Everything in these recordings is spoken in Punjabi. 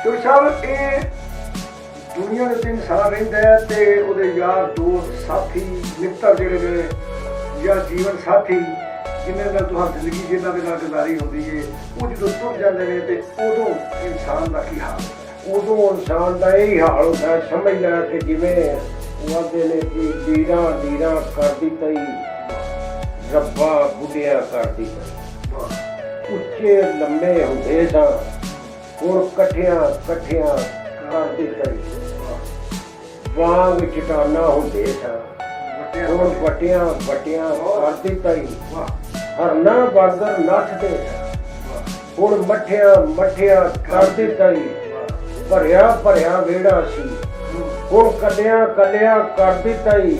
ਚੋਰ ਸਾਹਿਬ ਇਹ ਦੁਨੀਆ ਦੇ ਉੱਤੇ ਇਨਸਾਨ ਰਹਿੰਦਾ ਹੈ ਤੇ ਉਹਦੇ ਯਾਰ ਦੋਸਤ ਸਾਥੀ ਮਿੱਤਰ ਜਿਹੜੇ ਨੇ ਜਾਂ ਜੀਵਨ ਸਾਥੀ ਜਿਨ੍ਹਾਂ ਨਾਲ ਤੁਹਾਡੀ ਜ਼ਿੰਦਗੀ ਜਿਨ੍ਹਾਂ ਦੇ ਨਾਲ ਗੁਜ਼ਾਰੀ ਹੁੰਦੀ ਹੈ ਉਹ ਜਦੋਂ ਟੁੱਟ ਜਾਂਦੇ ਨੇ ਤੇ ਉਦੋਂ ਇਨਸਾਨ ਦਾ ਕੀ ਹਾਲ ਹੁੰਦਾ? ਉਦੋਂ ਇਨਸਾਨ ਦਾ ਇਹ ਹਾਲ ਹੁੰਦਾ, ਸਮਝ ਲੈ ਕਿ ਜਿਵੇਂ ਉਹ ਆਖਦੇ ਨੇ ਕਿ ਡੀਰਾਂ ਡੀਰਾਂ ਕਰਦੀ ਤਈ ਰੱਬਾ ਬੁੱਢਿਆ ਕਰਦੀ ਤਈ। ਉੱਚੇ ਲੰਮੇ ਹੁੰਦੇ ਸਾਂ ਹੁਣ ਇਕੱਠਿਆਂ ਕਰਦੀ ਤਈ। ਵਾਂਗ ਚਟਾਨਾ ਹੁੰਦੇ ਸਾਂ ਹੁਣ ਵੱਟਿਆਂ ਕਰਦੀ ਤਈ। ਹਰਨਾ ਵਾਂਗਰ ਨੱਠਦੇ ਸਾਂ ਹੁਣ ਮੱਠਿਆਂ ਕਰਦੀ ਤਈ। ਭਰਿਆ ਵਿਹੜਾ ਸੀ ਹੁਣ ਕੱਲਿਆਂ ਕਰਦੀ ਤਈ।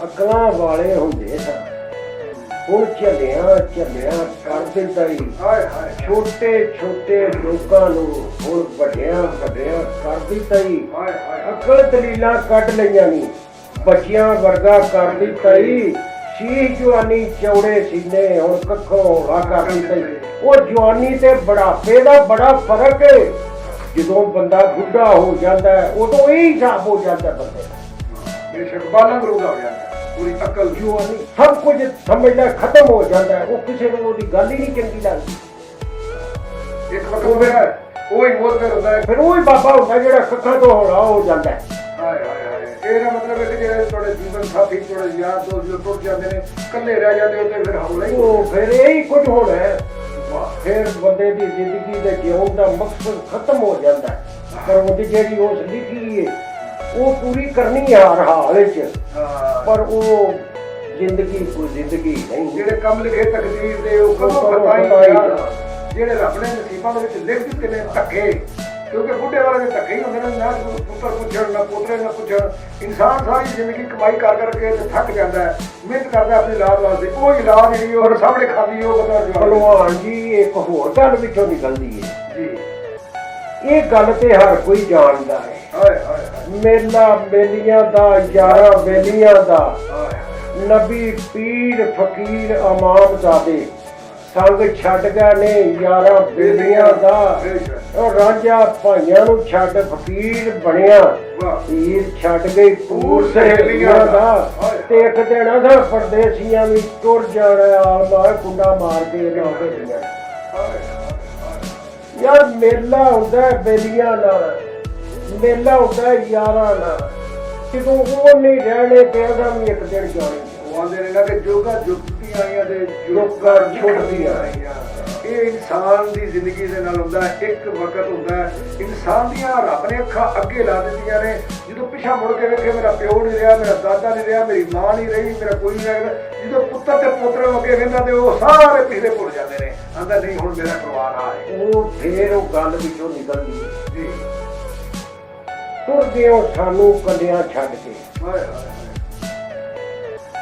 ਅਕਲਾਂ ਵਾਲੇ ਹੁੰਦੇ ਸਨ ਹੁਣ ਝੱਲਿਆਂ ਕਰਦੀ ਤਈ। ਛੋਟੇ ਲੋਕਾਂ ਨੂੰ ਹੁਣ ਵੱਡਿਆਂ ਕਰਦੀ ਤਈ। ਅਕਲ ਦਲੀਲਾਂ ਕੱਢ ਲਈਆਂ ਨੀ ਬੱਚਿਆਂ ਵਰਗਾ ਕਰਦੀ ਤਈ। ਸ਼ੀਸ਼ ਜਵਾਨੀ ਚੌੜੇ ਸੀਨੇ ਹੁਣ ਕੱਖੋਂ ਹੋਲਾ ਕਰਦੀ ਤਈ। ਉਹ ਜਵਾਨੀ ਤੇ ਬੁਢਾਪੇ ਦਾ ਬੜਾ ਫਰਕ ਹੈ। ਜਦੋਂ ਬੰਦਾ ਬੁੱਢਾ ਹੋ ਜਾਂਦਾ ਉਦੋਂ ਇਹ ਹਿਸਾਬ ਹੋ ਜਾਂਦਾ ਬੰਦੇ ਦਾ। ਬੇਸ਼ੱਕ ਬਾਲਾਂ ਕਰੂਗਾ ਹੋ ਜਾਂਦਾ ਪੂਰੀ ਅਕਲ ਜਵਾਨੀ ਸਭ ਕੁਝ ਸਮਝਦਾ ਖਤਮ ਹੋ ਜਾਂਦਾ। ਉਹ ਕਿਸੇ ਨੂੰ ਉਹਦੀ ਗੱਲ ਹੀ ਨਹੀਂ ਚੰਗੀ ਲੱਗਦੀ। ਇੱਕ ਵਕਤ ਹੋਵੇਗਾ ਉਹ ਹੀ ਮੋਹਰ ਹੁੰਦਾ ਹੈ। ਫਿਰ ਉਹ ਹੀ ਬਾਬਾ ਹੁੰਦਾ ਜਿਹੜਾ ਕੱਖਾਂ ਤੋਂ ਹੌਲਾ ਹੋ ਜਾਂਦਾ। ਇਹਦਾ ਮਤਲਬ ਹੈ ਕਿ ਜਿਹੜੇ ਤੁਹਾਡੇ ਜੀਵਨ ਸਾਥੀ ਤੁਹਾਡੇ ਯਾਰ ਦੋਸਤ ਜੋ ਟੁੱਟ ਜਾਂਦੇ ਨੇ ਇਕੱਲੇ ਰਹਿ ਜਾਂਦੇ ਉਹਦੇ ਫਿਰ ਹੌਲਾ ਹੀ ਉਹ ਫਿਰ ਇਹੀ ਕੁਝ ਹੋਣਾ ਹੈ। ਫਿਰ ਬੰਦੇ ਦੀ ਜ਼ਿੰਦਗੀ ਦੇ ਜਿਉਣ ਦਾ ਮਕਸਦ ਖਤਮ ਹੋ ਜਾਂਦਾ। ਪਰ ਉਹਦੀ ਜਿਹੜੀ ਉਸ ਲਿਖੀ ਹੈ ਉਹ ਪੂਰੀ ਕਰਨੀ ਹੈ ਹਰ ਹਾਲ ਵਿੱਚ। ਪਰ ਉਹ ਜ਼ਿੰਦਗੀ ਕੋਈ ਜ਼ਿੰਦਗੀ ਨਹੀਂ। ਜਿਹੜੇ ਕੰਮ ਲਿਖੇ ਤਕਦੀਰ ਦੇ ਉਹ ਕਦੋਂ ਪਤਾ ਹੀ ਯਾਰ ਜਿਹੜੇ ਰੱਬ ਨੇ ਨਸੀਬਾਂ ਦੇ ਵਿੱਚ ਲਿਖ ਦਿੱਤੇ ਨੇ ਧੱਕੇ। ਕਿਉਂਕਿ ਬੁੱਢੇ ਵਾਲੇ ਦੇ ਧੱਕੇ ਹੀ ਹੁੰਦੇ ਨੇ। ਨਾ ਪੁੱਤਰ ਪੁੱਛਣ ਨਾ ਪੋਤਰੇ ਨਾ ਪੁੱਛਣ। ਇਨਸਾਨ ਸਾਰੀ ਜ਼ਿੰਦਗੀ ਕਮਾਈ ਕਰ ਕਰਕੇ ਥੱਕ ਜਾਂਦਾ ਹੈ, ਮਿਹਨਤ ਕਰਦਾ ਆਪਣੀ ਔਲਾਦ ਵਾਸਤੇ। ਉਹ ਔਲਾਦ ਜਿਹੜੀ ਉਹ ਸਾਹਮਣੇ ਖਾਂਦੀ ਉਹ ਬੰਦਾ ਭਲਵਾਨ ਜੀ ਇੱਕ ਹੋਰ ਗੱਲ ਵਿੱਚੋਂ ਨਿਕਲਦੀ ਹੈ ਜੀ। ਇਹ ਗੱਲ ਤੇ ਹਰ ਕੋਈ ਜਾਣਦਾ ਹੈ। ਮੇਲਾ ਮੇਲੀਆਂ ਦਾ ਯਾਰਾਂ ਬੇਲੀਆਂ ਦਾ ਨਬੀ ਪੀਰ ਫਕੀਰ ਇਮਾਮ ਜ਼ਾਦੇ ਸੰਗ ਛੱਡ ਗਏ ਨੇ ਯਾਰਾਂ ਬੇਲੀਆਂ ਦਾ। ਉਹ ਰਾਂਝਾ ਭਾਈਆਂ ਨੂੰ ਛੱਡ ਫਕੀਰ ਬਣਿਆ। ਪੀਰ ਛੱਡ ਗਈ ਪੂਰ ਸਹੇਲੀਆਂ ਦਾ। ਤੇ ਇੱਕ ਦਿਨ ਅਸਾਂ ਪਰਦੇਸੀਆਂ ਵੀ ਟੁਰ ਜਾਣਾ ਆਲਮਾ ਕੁੰਡਾ ਮਾਰ ਕੇ ਨਾ ਭੇਜੀਆਂ। ਯਾਰ ਮੇਲਾ ਹੁੰਦਾ ਬੇਲੀਆਂ ਨਾਲ, ਮੇਲਾ ਹੁੰਦਾ ਯਾਰਾਂ ਨਾਲ। ਜਦੋਂ ਉਹ ਨਹੀਂ ਰਹਿਣੇ ਤੇ ਅਸਾਂ ਵੀ ਇੱਕ ਦਿਨ ਜਾਣੇ। ਉਹ ਆਂਦੇ ਨੇ ਨਾ ਕਿ ਜੋਗਾ ਜੁਗਤੀਆਂ ਆਈਆਂ ਤੇ ਜੋਗਾ ਛੁੱਟਦੀਆਂ ਆਈਆਂ। ਇਹ ਇਨਸਾਨ ਦੀ ਜ਼ਿੰਦਗੀ ਦੇ ਨਾਲ ਹੁੰਦਾ। ਇੱਕ ਵਕਤ ਹੁੰਦਾ ਇਨਸਾਨ ਦੀਆਂ ਰੱਬ ਨੇ ਅੱਖਾਂ ਅੱਗੇ ਲਾ ਦਿੱਤੀਆਂ ਨੇ। ਜਦੋਂ ਪਿੱਛਾ ਮੁੜ ਕੇ ਵੇਖੇ ਮੇਰਾ ਪਿਓ ਨਹੀਂ ਰਿਹਾ, ਮੇਰਾ ਦਾਦਾ ਨਹੀਂ ਰਿਹਾ, ਮੇਰੀ ਮਾਂ ਨਹੀਂ ਰਹੀ, ਮੇਰਾ ਕੋਈ ਨਹੀਂ ਰਿਹਾ। ਜਦੋਂ ਪੁੱਤਰ ਤੇ ਪੋਤਰੇ ਨੂੰ ਅੱਗੇ ਵੇਖਦਾ ਤੇ ਉਹ ਸਾਰੇ ਪਿਛਲੇ ਭੁੱਲ ਜਾਂਦੇ ਨੇ। ਆਂਦਾ ਨਹੀਂ ਹੁਣ ਮੇਰਾ ਪਰਿਵਾਰ ਆ ਹੈ। ਉਹ ਫੇਰ ਉਹ ਗੱਲ ਵਿੱਚੋਂ ਨਿਕਲਦੀ ਹੈ ਜੀ। ਤੁਰਦੇ ਹੋ ਸਾਨੂੰ ਕੱਲਿਆਂ ਛੱਡ ਕੇ।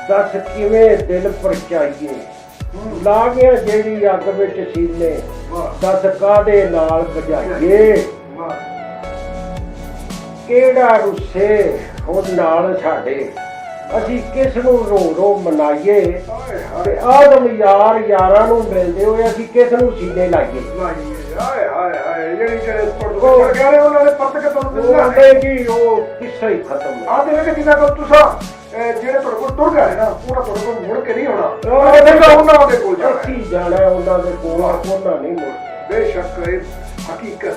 ਦੱਸ ਕਿਵੇਂ ਦਿਲ ਪਰਚਾਈਏ ਲਾ ਗਿਆ ਜਿਹੜੀ ਅੱਗ ਵਿੱਚ ਸੀਨੇ। ਦੱਸ ਕਾਹਦੇ ਨਾਲ ਬੁਝਾਈਏ ਕਿਹੜਾ ਰੁੱਸੇ ਹੁਣ ਨਾਲ ਸਾਡੇ। ਅਸੀਂ ਕਿਸ ਨੂੰ ਰੋ ਮਨਾਈਏ ਤੇ ਆਦਮ ਯਾਰਾਂ ਨੂੰ ਮਿਲਦੇ ਹੋਏ ਅਸੀਂ ਕਿਸ ਨੂੰ ਸੀਨੇ ਲਾਈਏ। ਉਹ ਕਿੱਸਾ ਹੀ ਖਤਮ ਆਦੇ ਕਿ ਜਿੰਨਾ ਕੋਲ ਤੁਸੀਂ ਜਿਹੜੇ ਤੁਹਾਡੇ ਕੋਲ ਟੁਰ ਗਏ ਨਾ ਉਹਨਾਂ ਤੁਹਾਡੇ ਕੋਲ ਮੁੜ ਕੇ ਨਹੀਂ ਹੋਣਾ। ਉਹਨਾਂ ਦੇ ਕੋਲ ਜਾਣਾ ਉਹਨਾਂ ਦੇ ਕੋਲ ਉਹਨਾਂ ਨਹੀਂ ਮੁੜ। ਬੇਸ਼ੱਕ ਇਹ ਹਕੀਕਤ ਹੈ,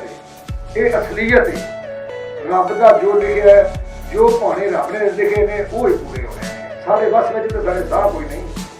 ਇਹ ਅਸਲੀਅਤ ਹੈ। ਰੱਬ ਦਾ ਜੋ ਲਿਖਿਆ ਜੋ ਭਾਣੇ ਰੱਬ ਨੇ ਲਿਖੇ ਨੇ ਉਹ ਹੀ ਪੂਰੇ ਹੋਣੇ ਨੇ। ਸਾਡੇ ਵੱਸ ਵਿੱਚ ਤਾਂ ਸਾਡੇ ਸਾਹ ਕੋਈ ਨਹੀਂ।